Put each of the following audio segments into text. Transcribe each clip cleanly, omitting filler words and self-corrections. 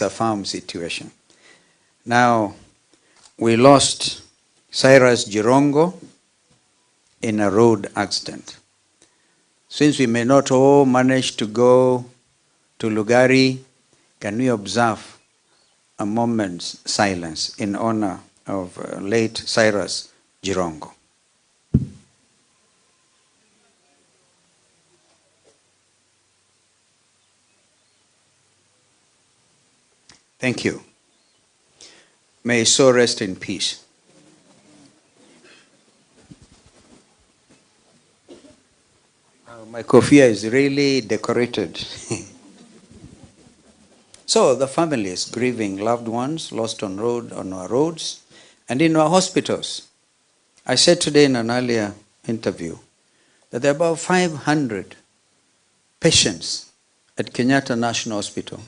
a farm situation. Now, we lost Cyrus Jirongo in a road accident. Since we may not all manage to go to Lugari, can we observe a moment's silence in honor of late Cyrus Jirongo? Thank you. May his soul rest in peace. My kofia is really decorated. So the family is grieving loved ones lost on our roads and in our hospitals. I said today in an earlier interview that there are about 500 patients at Kenyatta National Hospital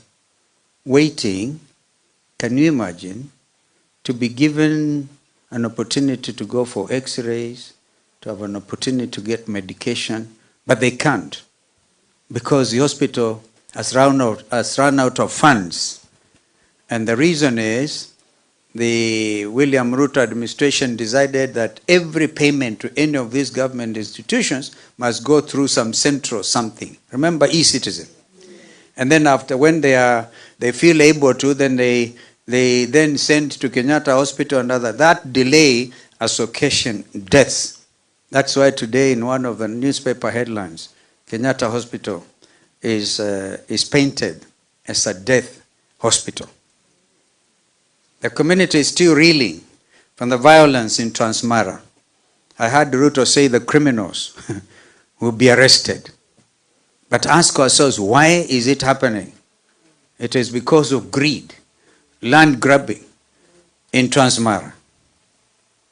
waiting, can you imagine, to be given an opportunity to go for x-rays, to have an opportunity to get medication, but they can't because the hospital has run out of funds. And the reason is the William Ruto administration decided that every payment to any of these government institutions must go through some central something. Remember e-citizen. And then after, when they feel able to, then they then send to Kenyatta Hospital and other. That delay has occasioned deaths. That's why today in one of the newspaper headlines, Kenyatta Hospital is painted as a death hospital. The community is still reeling from the violence in Transmara. I heard Ruto say the criminals will be arrested. But ask ourselves, why is it happening? It is because of greed, land grabbing in Transmara.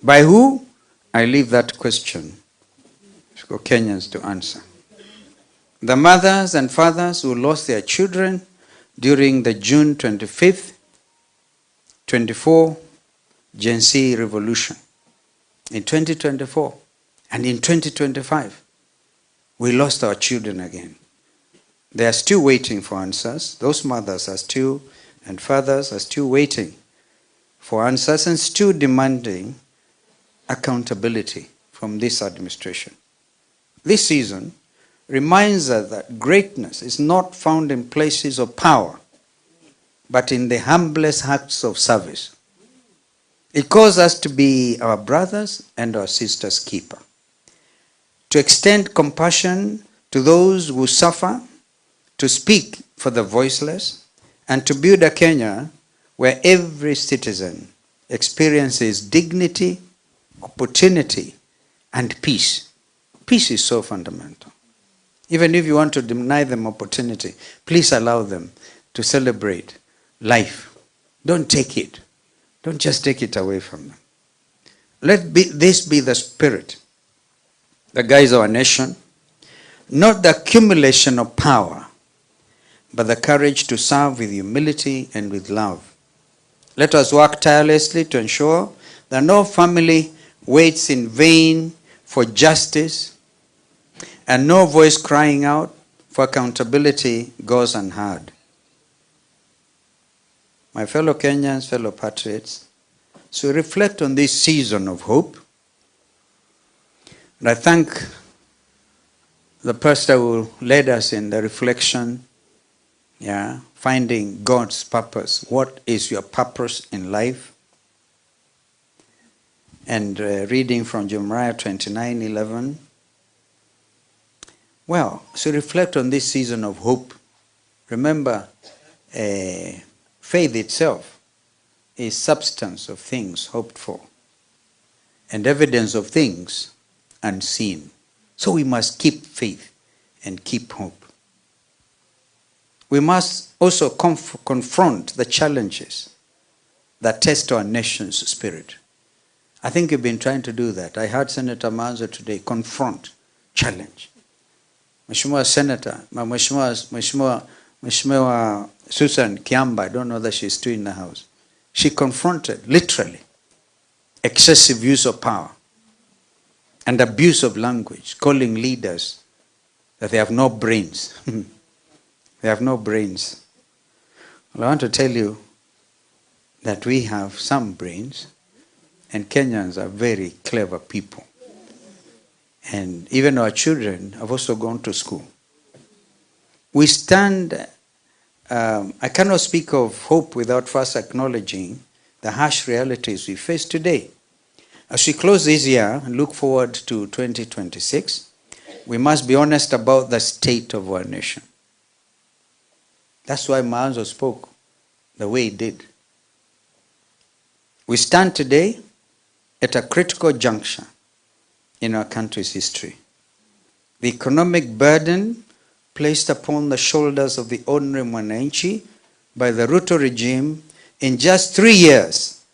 By who? I leave that question for Kenyans to answer. The mothers and fathers who lost their children during the June 25th, 24 Gen Z revolution in 2024 and in 2025, we lost our children again. They are still waiting for answers. Those mothers are still, and fathers are still waiting for answers and still demanding accountability from this administration. This season reminds us that greatness is not found in places of power, but in the humblest acts of service. It calls us to be our brothers and our sisters' keeper, to extend compassion to those who suffer, to speak for the voiceless, and to build a Kenya where every citizen experiences dignity, opportunity, and peace. Peace is so fundamental. Even if you want to deny them opportunity, please allow them to celebrate life. Don't take it. Don't just take it away from them. Let this be the spirit that guides our nation, not the accumulation of power, but the courage to serve with humility and with love. Let us work tirelessly to ensure that no family waits in vain for justice and no voice crying out for accountability goes unheard. My fellow Kenyans, fellow patriots, so reflect on this season of hope. And I thank the pastor who led us in the reflection, finding God's purpose. What is your purpose in life? And reading from Jeremiah 29:11. Well, so reflect on this season of hope. Remember, faith itself is substance of things hoped for and evidence of things unseen. So we must keep faith and keep hope. We must also confront the challenges that test our nation's spirit. I think you've been trying to do that. I heard Senator Manzo today, confront, challenge. Mheshimiwa Senator, Mheshimiwa Susan Kiamba, I don't know that she's still in the house. She confronted, literally, excessive use of power and abuse of language, calling leaders that they have no brains. They have no brains. Well, I want to tell you that we have some brains, and Kenyans are very clever people. And even our children have also gone to school. We stand, I cannot speak of hope without first acknowledging the harsh realities we face today. As we close this year and look forward to 2026, we must be honest about the state of our nation. That's why Maanzo spoke the way he did. We stand today at a critical juncture in our country's history. The economic burden placed upon the shoulders of the ordinary Mwananchi by the Ruto regime in just 3 years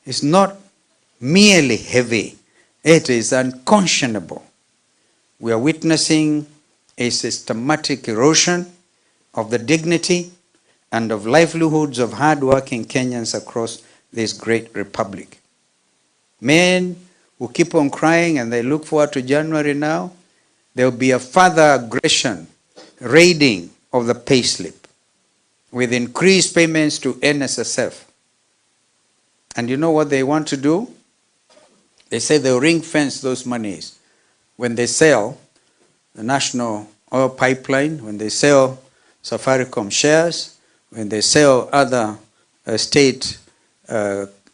is not merely heavy, it is unconscionable. We are witnessing a systematic erosion of the dignity and of livelihoods of hard-working Kenyans across this great republic. Men who keep on crying and they look forward to January now, there will be a further aggression, raiding of the payslip with increased payments to NSSF. And you know what they want to do? They say they'll ring fence those monies. When they sell the national oil pipeline, when they sell Safaricom shares, when they sell other state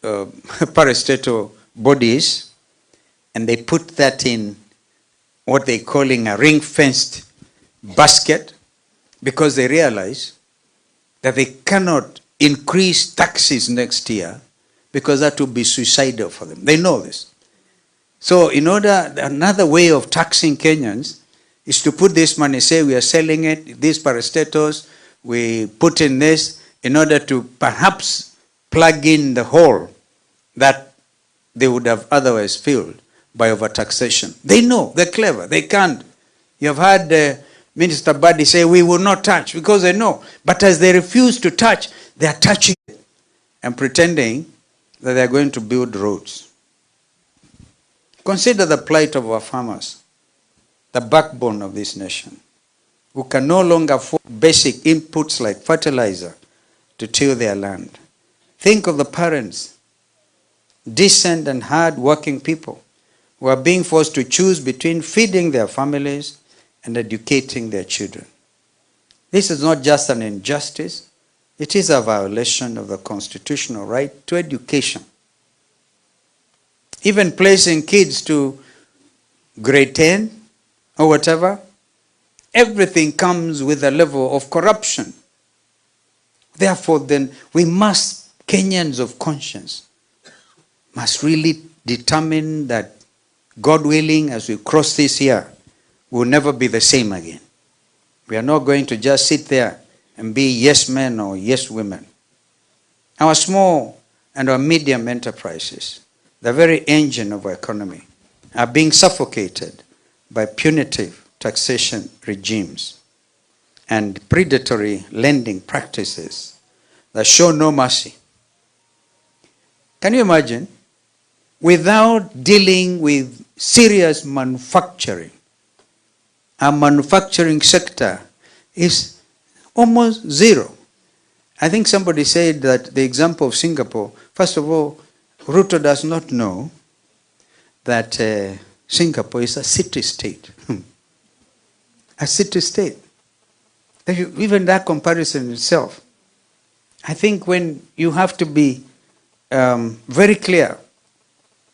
parastatal bodies, and they put that in what they're calling a ring-fenced basket, because they realize that they cannot increase taxes next year because that would be suicidal for them. They know this. So another way of taxing Kenyans is to put this money, say we are selling it, these parastatals, we put in this in order to perhaps plug in the hole that they would have otherwise filled by overtaxation. They know, they're clever, they can't. You have heard Minister Badi say, we will not touch, because they know. But as they refuse to touch, they are touching it and pretending that they are going to build roads. Consider the plight of our farmers, the backbone of this nation, who can no longer afford basic inputs like fertilizer to till their land. Think of the parents, decent and hard-working people, who are being forced to choose between feeding their families and educating their children. This is not just an injustice, it is a violation of the constitutional right to education. Even placing kids to grade 10 or whatever, everything comes with a level of corruption. Therefore, then, we must, Kenyans of conscience, must really determine that, God willing, as we cross this year, we will never be the same again. We are not going to just sit there and be yes men or yes women. Our small and our medium enterprises, the very engine of our economy, are being suffocated by punitive taxation regimes and predatory lending practices that show no mercy. Can you imagine? Without dealing with serious manufacturing, our manufacturing sector is almost zero. I think somebody said that the example of Singapore, first of all, Ruto does not know that Singapore is a city-state. A city-state. Even that comparison itself. I think when you have to be very clear,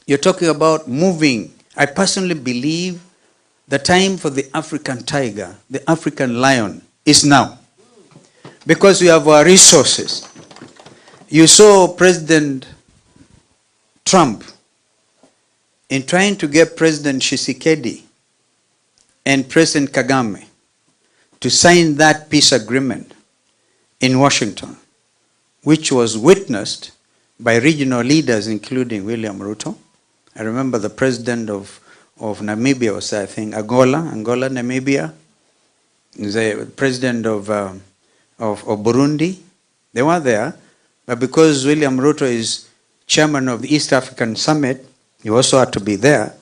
you're talking about moving. I personally believe the time for the African tiger, the African lion, is now. Because we have our resources. You saw President Trump in trying to get President Tshisekedi and President Kagame to sign that peace agreement in Washington, which was witnessed by regional leaders, including William Ruto. I remember the president of Namibia was, I think, Angola, Namibia. The president of Burundi. They were there, but because William Ruto is chairman of the East African Summit, he also had to be there.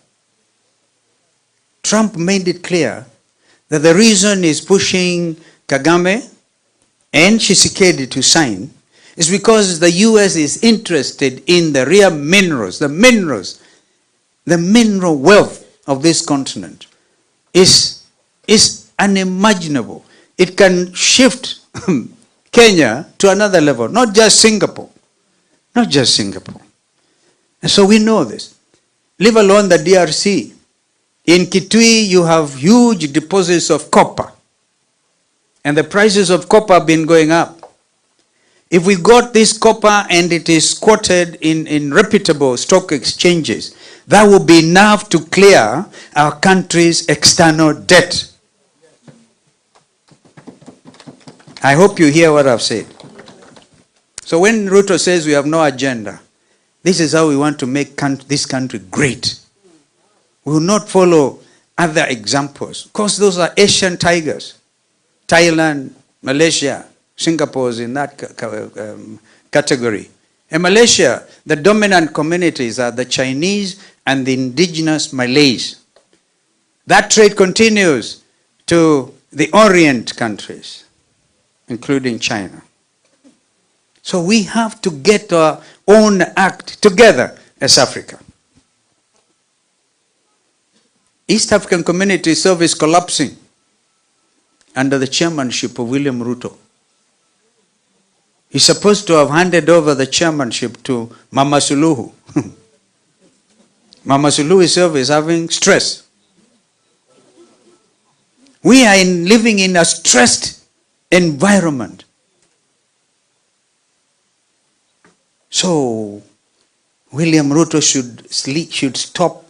Trump made it clear that the reason he's pushing Kagame and Tshisekedi to sign is because the US is interested in the rare minerals, the mineral wealth of this continent is unimaginable. It can shift Kenya to another level, not just Singapore. Not just Singapore. And so we know this. Leave alone the DRC. In Kitui, you have huge deposits of copper. And the prices of copper have been going up. If we got this copper and it is quoted in reputable stock exchanges, that would be enough to clear our country's external debt. I hope you hear what I've said. So when Ruto says we have no agenda, this is how we want to make this country great. We will not follow other examples. Of course, those are Asian tigers. Thailand, Malaysia, Singapore is in that category. In Malaysia, the dominant communities are the Chinese and the indigenous Malays. That trade continues to the Orient countries, including China. So we have to get our own act together as Africa. East African Community Service collapsing under the chairmanship of William Ruto. He's supposed to have handed over the chairmanship to Mama Suluhu. Mama Suluhu's service having stress. We are living in a stressed environment. So, William Ruto should stop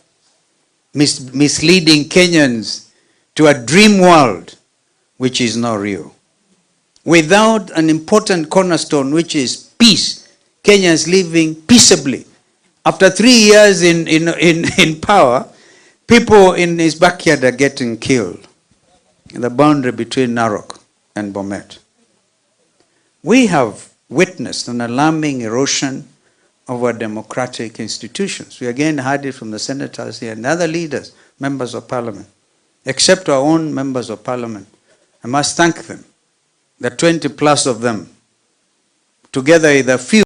misleading Kenyans to a dream world which is not real. Without an important cornerstone, which is peace, Kenya is living peaceably. After 3 years in power, people in his backyard are getting killed in the boundary between Narok and Bomet. We have witnessed an alarming erosion of our democratic institutions. We again heard it from the senators here and other leaders, members of parliament, except our own members of parliament. I must thank them, the 20 plus of them, together with a few